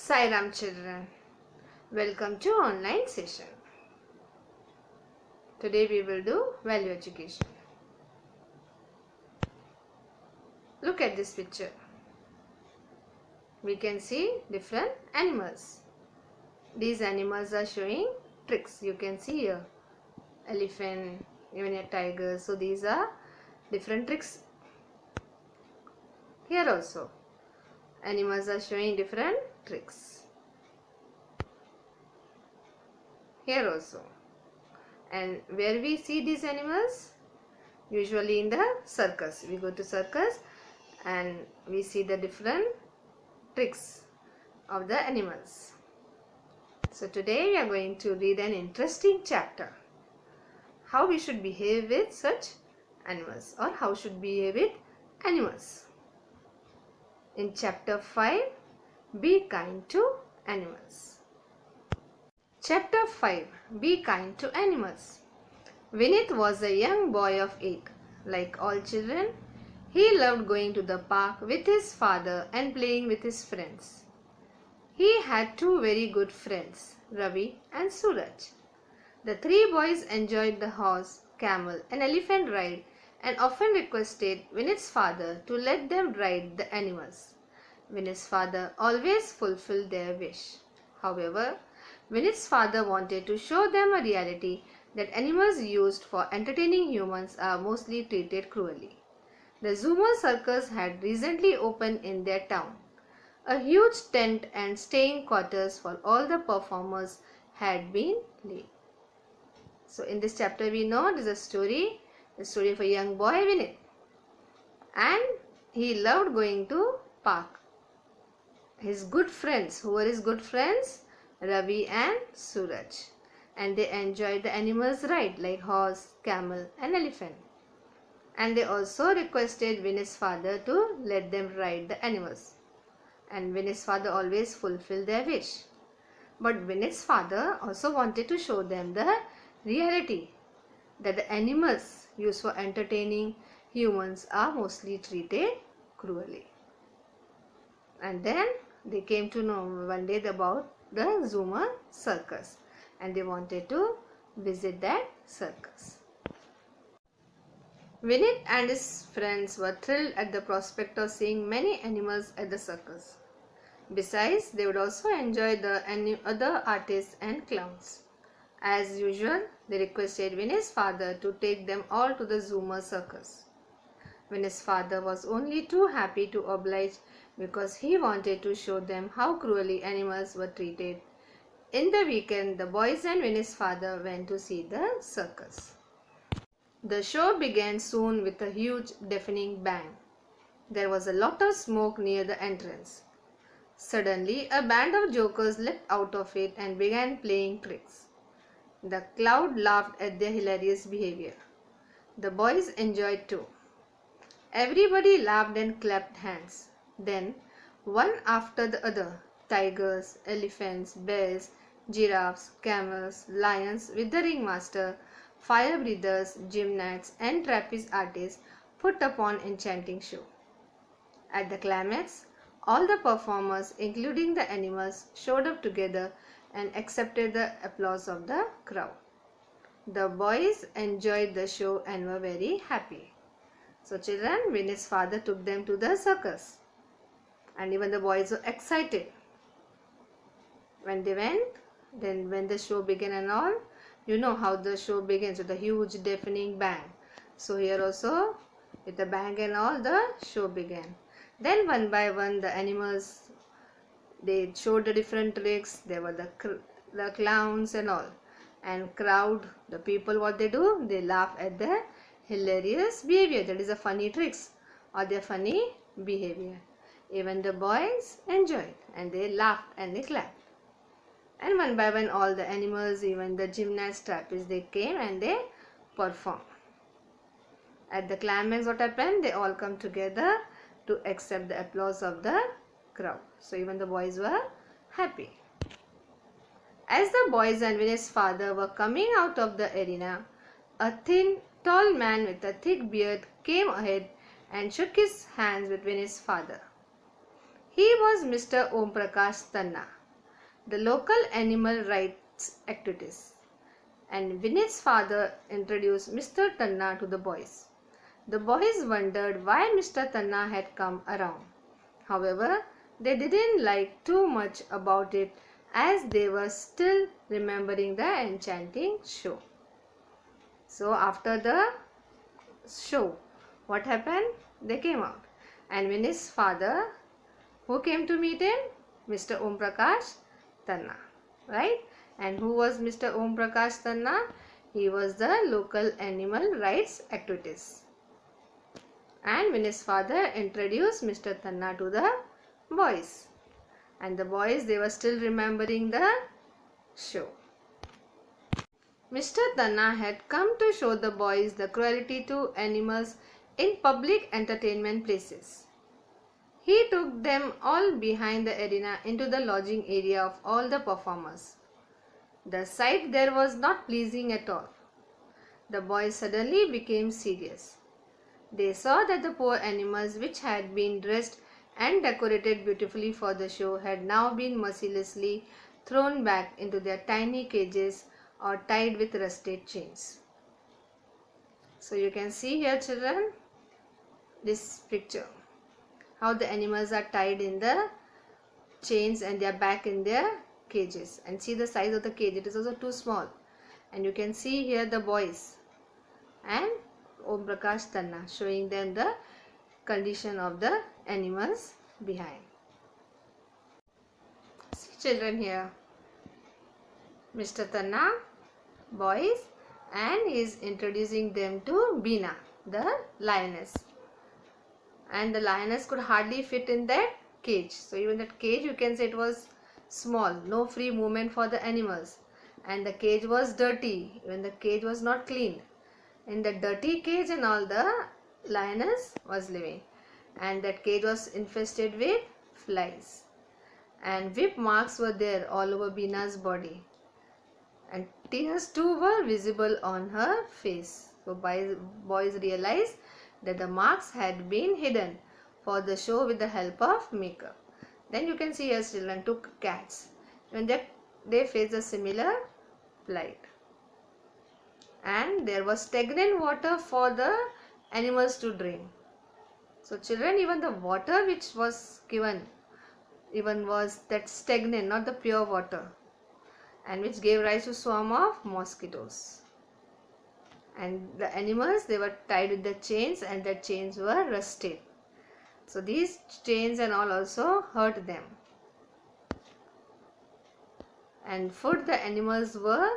Sai Ram children, welcome to online session. Today we will do value education. Look at this picture. We can see different animals. These animals are showing tricks. You can see here elephant, even a tiger. So these are different tricks. Here also animals are showing different tricks. Here also. And where we see these animals? Usually in the circus. We go to circus and we see the different tricks of the animals. So today we are going to read an interesting chapter. How we should behave with such animals, or how should we behave with animals. In chapter 5, be kind to animals. Chapter 5, be kind to animals. Vinith was a young boy of 8. Like all children, he loved going to the park with his father and playing with his friends. He had two very good friends, Ravi and Suraj. The three boys enjoyed the horse, camel and elephant ride and often requested Vinith's father to let them ride the animals. Vinith's father always fulfilled their wish. However, Vinith's father wanted to show them a reality that animals used for entertaining humans are mostly treated cruelly. The Zoomer Circus had recently opened in their town. A huge tent and staying quarters for all the performers had been laid. So in this chapter we know it is a story of a young boy Vinith. And he loved going to park. His good friends, who were his good friends? Ravi and Suraj. And they enjoyed the animals ride like horse, camel and elephant. And they also requested Vinith's father to let them ride the animals. And Vinith's father always fulfilled their wish. But Vinith's father also wanted to show them the reality that the animals used for entertaining humans are mostly treated cruelly. And then they came to know one day about the Zoomer Circus and they wanted to visit that circus. Vinith and his friends were thrilled at the prospect of seeing many animals at the circus. Besides, they would also enjoy the other artists and clowns. As usual, they requested Vinith's father to take them all to the Zoomer Circus. Vinith's father was only too happy to oblige because he wanted to show them how cruelly animals were treated. In the weekend, the boys and Vinith's father went to see the circus. The show began soon with a huge deafening bang. There was a lot of smoke near the entrance. Suddenly, a band of jokers leapt out of it and began playing tricks. The crowd laughed at their hilarious behavior. The boys enjoyed too. Everybody laughed and clapped hands. Then, one after the other, tigers, elephants, bears, giraffes, camels, lions with the ringmaster, fire breathers, gymnasts and trapeze artists put upon enchanting show. At the climax, all the performers, including the animals, showed up together and accepted the applause of the crowd. The boys enjoyed the show and were very happy. So children, Vinith's father took them to the circus. And even the boys were excited. When they went, then when the show began and all, you know how the show begins with a huge deafening bang. So here also, with the bang and all, the show began. Then one by one, the animals, they showed the different tricks. There were the clowns and all. And crowd, the people, what they do? They laugh at the hilarious behavior. That is a funny tricks or their funny behavior. Even the boys enjoyed and they laughed and they clapped. And one by one, all the animals, even the gymnasts, trapeze, they came and they performed. At the climax, what happened? They all come together to accept the applause of the crowd. So even the boys were happy. As the boys and Vinith's father were coming out of the arena, a thin, tall man with a thick beard came ahead and shook his hands with Vinith's father. He was Mr. Om Prakash Tanna, the local animal rights activist, and Vinit's father introduced Mr. Tanna to the boys. The boys wondered why Mr. Tanna had come around. However, they didn't like too much about it as they were still remembering the enchanting show. So after the show, what happened? They came out, and Vinny's father, who came to meet him? Mr. Om Prakash Tanna, right? And who was Mr. Om Prakash Tanna? He was the local animal rights activist. And Vinny's father introduced Mr. Tanna to the boys, and the boys, they were still remembering the show. Mr. Tanna had come to show the boys the cruelty to animals in public entertainment places. He took them all behind the arena into the lodging area of all the performers. The sight there was not pleasing at all. The boys suddenly became serious. They saw that the poor animals, which had been dressed and decorated beautifully for the show, had now been mercilessly thrown back into their tiny cages or tied with rusted chains. So you can see here, children, this picture, how the animals are tied in the chains and they are back in their cages. And see the size of the cage, it is also too small. And you can see here the boys and Om Prakash Tanna showing them the condition of the animals behind. See, children, here Mr. Tanna, boys, and he is introducing them to Bina, the lioness. And the lioness could hardly fit in that cage. So even that cage, you can say it was small, no free movement for the animals. And the cage was dirty, even the cage was not clean. In the dirty cage and all, the lioness was living, and that cage was infested with flies, and whip marks were there all over Bina's body, and tears too were visible on her face. So boys realized that the marks had been hidden for the show with the help of makeup. Then you can see as children took cats, when they faced a similar plight. And there was stagnant water for the animals to drink. So children, even the water which was given even was that stagnant, not the pure water, and which gave rise to swarm of mosquitoes. And the animals, they were tied with the chains, and the chains were rusted. So these chains and all also hurt them. And food the animals were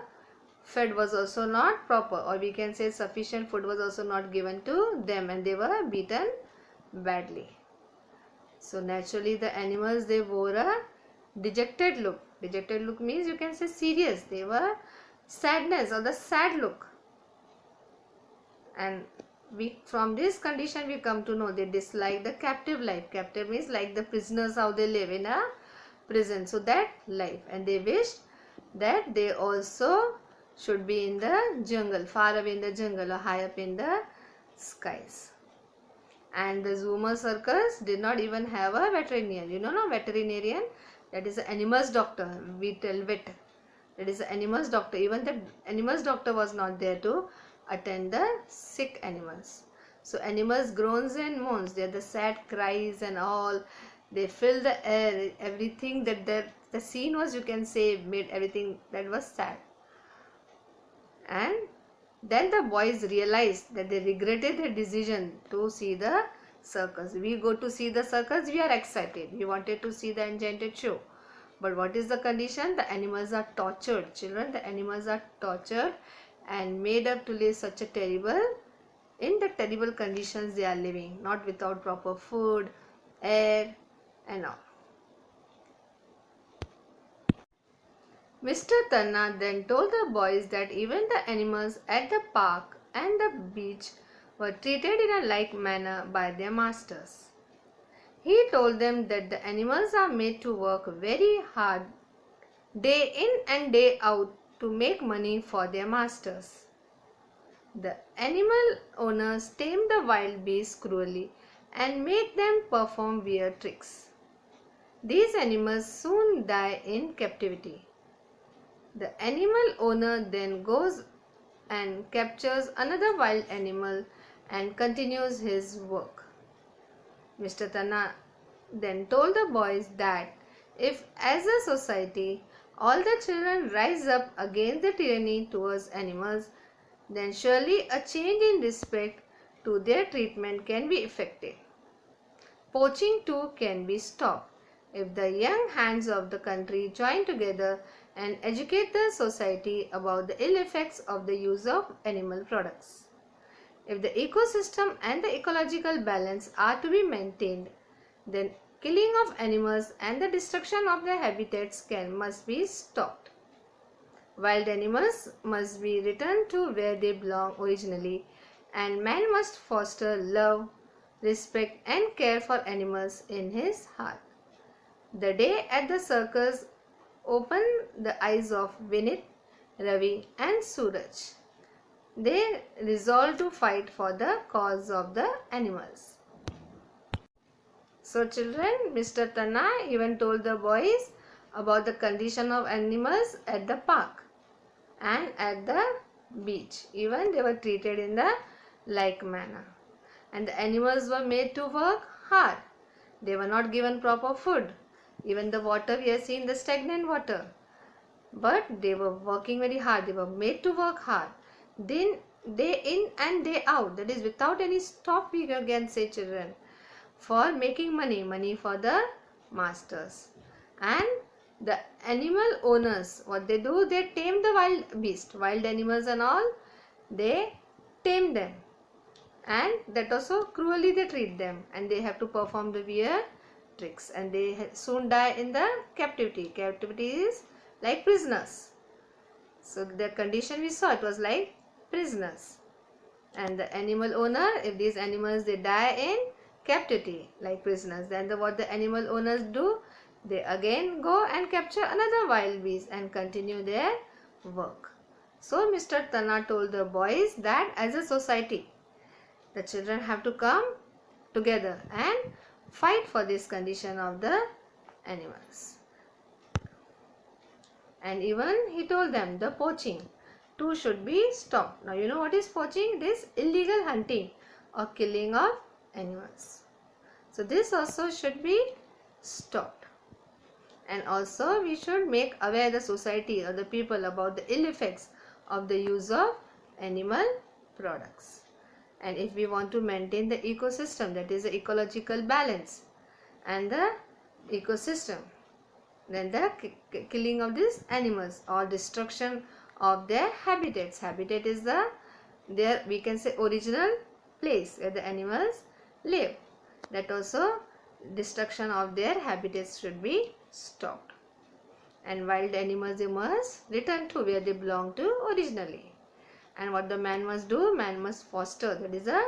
fed was also not proper, or we can say sufficient food was also not given to them, and they were beaten badly. So naturally the animals, they wore a dejected look. Dejected look means you can say serious. They were sadness or the sad look. And from this condition we come to know they dislike the captive life. Captive means like the prisoners, how they live in a prison. So that life, and they wished that they also should be in the jungle, far away in the jungle or high up in the skies. And the Zoomer circus did not even have a veterinarian. You know, no veterinarian, that is an animals doctor. We tell vet, that is an animals doctor. Even the animals doctor was not there to attend the sick animals. So animals groans and moans, they are the sad cries and all, they fill the air, everything that the scene was, you can say, made everything that was sad. And then the boys realized that they regretted their decision to see the circus. We go to see the circus, we are excited, we wanted to see the enchanted show. But what is the condition? The animals are tortured. Children, the animals are tortured and made up to live such a terrible, in the terrible conditions they are living, not without proper food, air and all. Mr. Tanna then told the boys that even the animals at the park and the beach were treated in a like manner by their masters. He told them that the animals are made to work very hard day in and day out to make money for their masters. The animal owners tame the wild beasts cruelly and make them perform weird tricks. These animals soon die in captivity. The animal owner then goes and captures another wild animal and continues his work. Mr. Tanna then told the boys that if, as a society, all the children rise up against the tyranny towards animals, then surely a change in respect to their treatment can be effected. Poaching too can be stopped if the young hands of the country join together and educate the society about the ill effects of the use of animal products. If the ecosystem and the ecological balance are to be maintained, then killing of animals and the destruction of their habitats must be stopped. Wild animals must be returned to where they belong originally, and man must foster love, respect and care for animals in his heart. The day at the circus opened the eyes of Vinit, Ravi and Suraj. They resolved to fight for the cause of the animals. So children, Mr. Tanna even told the boys about the condition of animals at the park and at the beach. Even they were treated in the like manner. And the animals were made to work hard. They were not given proper food. Even the water, we are seeing the stagnant water. But they were working very hard. They were made to work hard. Then day in and day out, that is without any stop, we can say children, for making money for the masters. And the animal owners, what they do, they tame the wild beast, wild animals and all, they tame them, and that also cruelly they treat them, and they have to perform the weird tricks, and they soon die in the captivity. Captivity is like prisoners. So the condition we saw, it was like prisoners. And the animal owner, if these animals they die in captivity like prisoners, then what the animal owners do, they again go and capture another wild beast and continue their work. So Mr. Tanna told the boys that as a society, the children have to come together and fight for this condition of the animals. And even he told them the poaching too should be stopped. Now you know what is poaching? It is illegal hunting or killing of animals. So this also should be stopped. And also we should make aware the society or the people about the ill effects of the use of animal products. And if we want to maintain the ecosystem, that is the ecological balance and the ecosystem, then the killing of these animals or destruction of their habitats. Habitat is their, we can say, original place where the animals live. That also destruction of their habitats should be stopped. And wild animals, they must return to where they belong to originally. And what the man must do, man must foster, that is a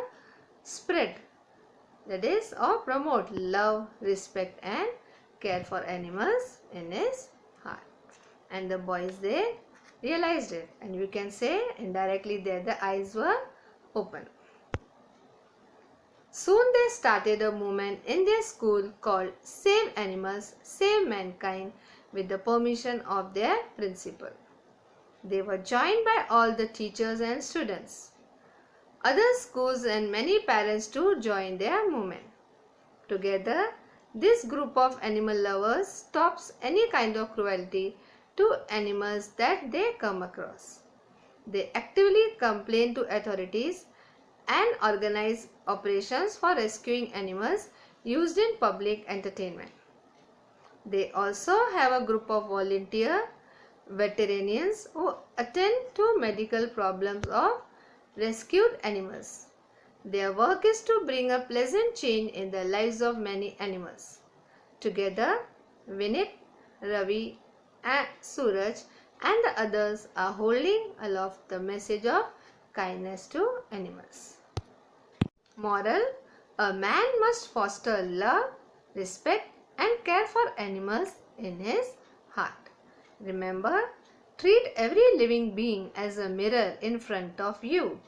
spread, that is or promote love, respect and care for animals in his heart. And the boys, they realized it, and you can say indirectly there the eyes were open. Soon they started a movement in their school called Save Animals, Save Mankind, with the permission of their principal. They were joined by all the teachers and students. Other schools and many parents too joined their movement. Together, this group of animal lovers stops any kind of cruelty to animals that they come across. They actively complain to authorities and organize operations for rescuing animals used in public entertainment. They also have a group of volunteer veterinarians who attend to medical problems of rescued animals. Their work is to bring a pleasant change in the lives of many animals. Together, Vinit, Ravi and Suraj and the others are holding aloft the message of kindness to animals. Moral: a man must foster love, respect and care for animals in his heart. Remember, treat every living being as a mirror in front of you,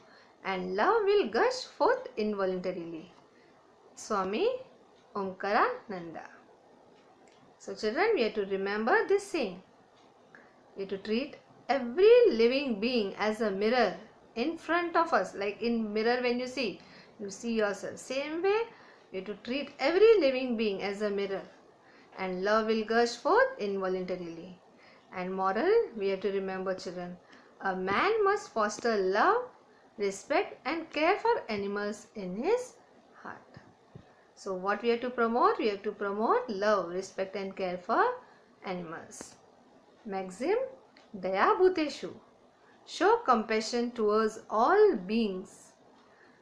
and love will gush forth involuntarily. Swami Omkarananda. So children, we have to remember this saying. We have to treat every living being as a mirror in front of us. Like in mirror, when you see yourself. Same way, we have to treat every living being as a mirror. And love will gush forth involuntarily. And moral, we have to remember children. A man must foster love, respect and care for animals in his heart. So what we have to promote? We have to promote love, respect and care for animals. Maxim, Daya Bhuteshu. Show compassion towards all beings.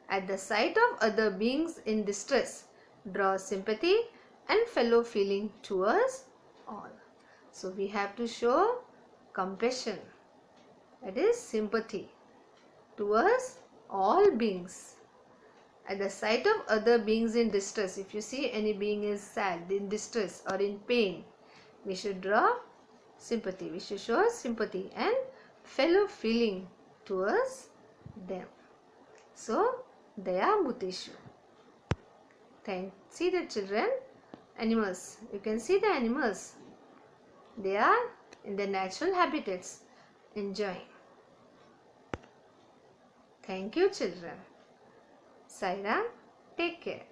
At the sight of other beings in distress, draw sympathy and fellow feeling towards all. So we have to show compassion, that is sympathy, towards all beings. At the sight of other beings in distress, if you see any being is sad, in distress or in pain, we should draw sympathy. We should show sympathy and fellow feeling towards them. So, Daya Bhuteshu. See the children, animals. You can see the animals. They are in their natural habitats, enjoying. Thank you children. Saira, take care.